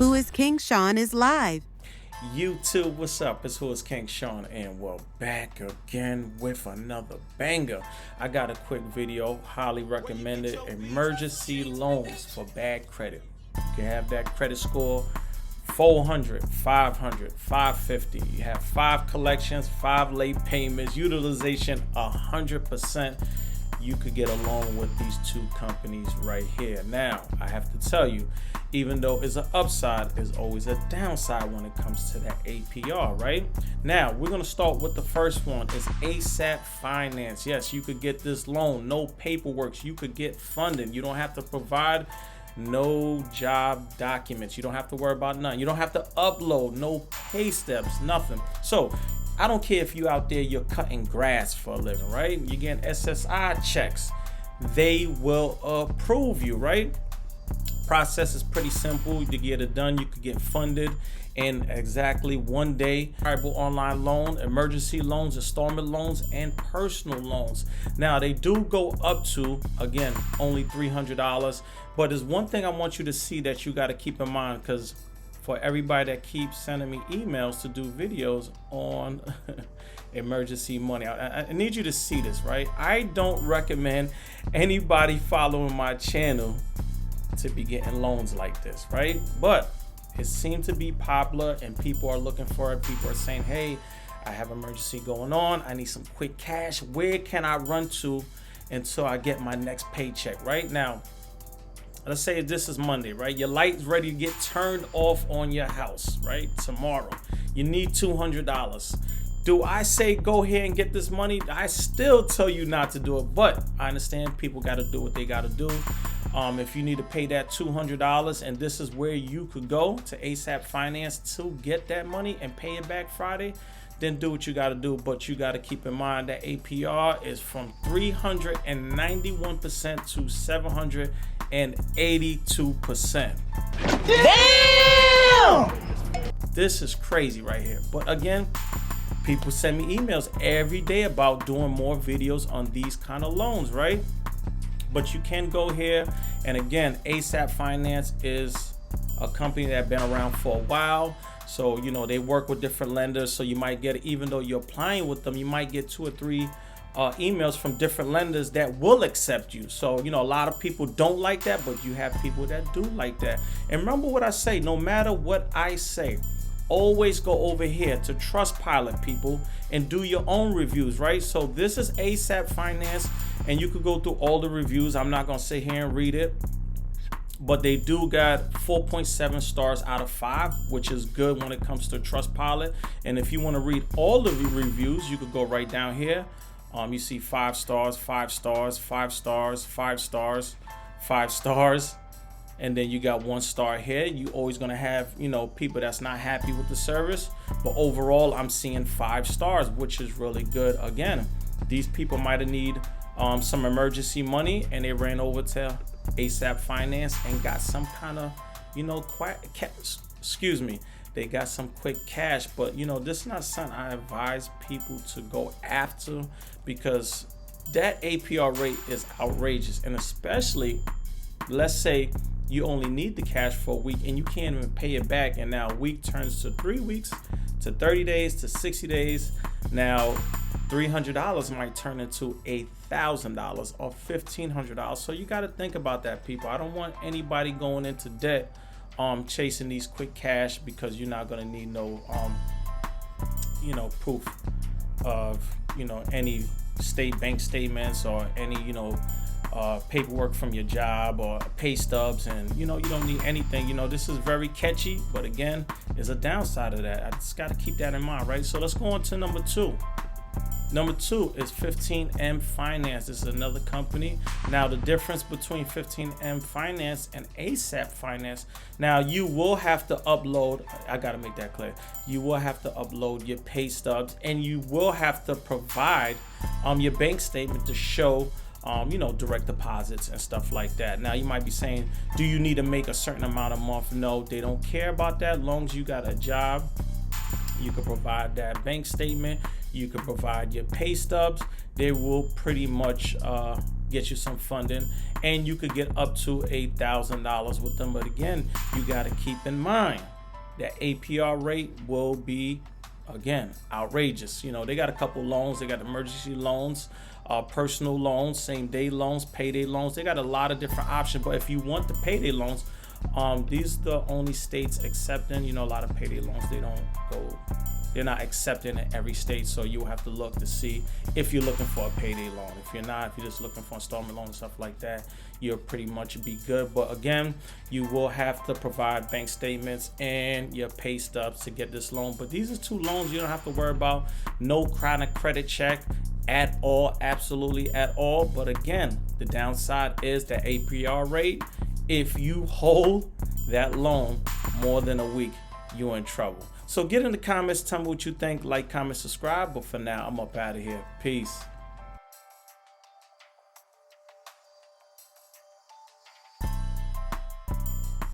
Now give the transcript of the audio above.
Whoiskingshawn is live. YouTube, what's up? It's Whoiskingshawn, and we're back again with another banger. I got a quick video, highly recommended. Emergency loans for bad credit. You can have that credit score 400, 500, 550. You have 5 collections, 5 late payments, utilization 100%. You could get a loan with these 2 companies right here. Now, I have to tell you, even though it's an upside, there's always a downside when it comes to that APR, right? Now, we're gonna start with the first one. It's ASAP Finance. Yes, you could get this loan, no paperwork. You could get funding. You don't have to provide no job documents. You don't have to worry about none. You don't have to upload no pay stubs, nothing. So I don't care if you out there, you're cutting grass for a living, right? You're getting SSI checks. They will approve you, right? Process is pretty simple. To get it done, you could get funded in exactly 1 day. Variable online loan, emergency loans, installment loans, and personal loans. Now, they do go up to, again, only $300. But there's one thing I want you to see that you got to keep in mind, because for everybody that keeps sending me emails to do videos on emergency money, I need you to see this, right? I don't recommend anybody following my channel to be getting loans like this, right? But it seemed to be popular and people are looking for it. People are saying, hey, I have emergency going on. I need some quick cash. Where can I run to until I get my next paycheck? Right now, let's say this is Monday, right? Your light's ready to get turned off on your house, right? Tomorrow, you need $200. Do I say go ahead and get this money? I still tell you not to do it, but I understand people got to do what they got to do. If you need to pay that $200, and this is where you could go to ASAP Finance to get that money and pay it back Friday, then do what you got to do. But you got to keep in mind that APR is from 391% to 782%. Damn! This is crazy right here. But again, people send me emails every day about doing more videos on these kind of loans, right? But you can go here, and again, ASAP Finance is a company that's been around for a while. So, you know, they work with different lenders. So you might get, even though you're applying with them, you might get 2 or 3 emails from different lenders that will accept you. So, you know, a lot of people don't like that, but you have people that do like that. And remember what I say, no matter what I say, always go over here to Trustpilot, people, and do your own reviews, right? So this is ASAP Finance, and you could go through all the reviews. I'm not gonna sit here and read it, but they do got 4.7 stars out of 5, which is good when it comes to Trustpilot. And if you want to read all the reviews, you could go right down here. You see 5 stars, 5 stars, 5 stars, 5 stars, 5 stars. And then you got 1 star here. You always gonna have, you know, people that's not happy with the service, but overall I'm seeing 5 stars, which is really good. Again, these people might have need some emergency money, and they ran over to ASAP Finance and got some kind of, you know, they got some quick cash. But you know, this is not something I advise people to go after, because that APR rate is outrageous. And especially, let's say you only need the cash for a week and you can't even pay it back, and now a week turns to 3 weeks, to 30 days, to 60 days. Now $300 might turn into $1,000 or $1,500. So you got to think about that, people. I don't want anybody going into debt chasing these quick cash, because you're not going to need no you know, proof of, you know, any bank statements or any, you know, paperwork from your job or pay stubs, and you know, you don't need anything. You know, this is very catchy, but again, there's a downside of that. I just got to keep that in mind, right? So let's go on to number 2. Number 2 is 15M Finance. This is another company. Now, the difference between 15M Finance and ASAP Finance, now you will have to upload, I got to make that clear, you will have to upload your pay stubs, and you will have to provide your bank statement to show you know, direct deposits and stuff like that. Now you might be saying, do you need to make a certain amount a month? No, they don't care about that. As long as you got a job, you can provide that bank statement, you can provide your pay stubs. They will pretty much get you some funding, and you could get up to $8,000 with them. But again, you got to keep in mind that APR rate will be, again, outrageous. You know, they got a couple loans. They got emergency loans, personal loans, same day loans, payday loans. They got a lot of different options. But if you want the payday loans, these are the only states accepting. You know, a lot of payday loans, they're not accepting in every state. So you'll have to look to see if you're looking for a payday loan. If you're not, if you're just looking for installment loan and stuff like that, you'll pretty much be good. But again, you will have to provide bank statements and your pay stubs to get this loan. But these are two loans you don't have to worry about. No credit check at all, absolutely at all. But again, the downside is the APR rate. If you hold that loan more than a week, you're in trouble. So get in the comments, tell me what you think, like, comment, subscribe. But for now, I'm up out of here. Peace.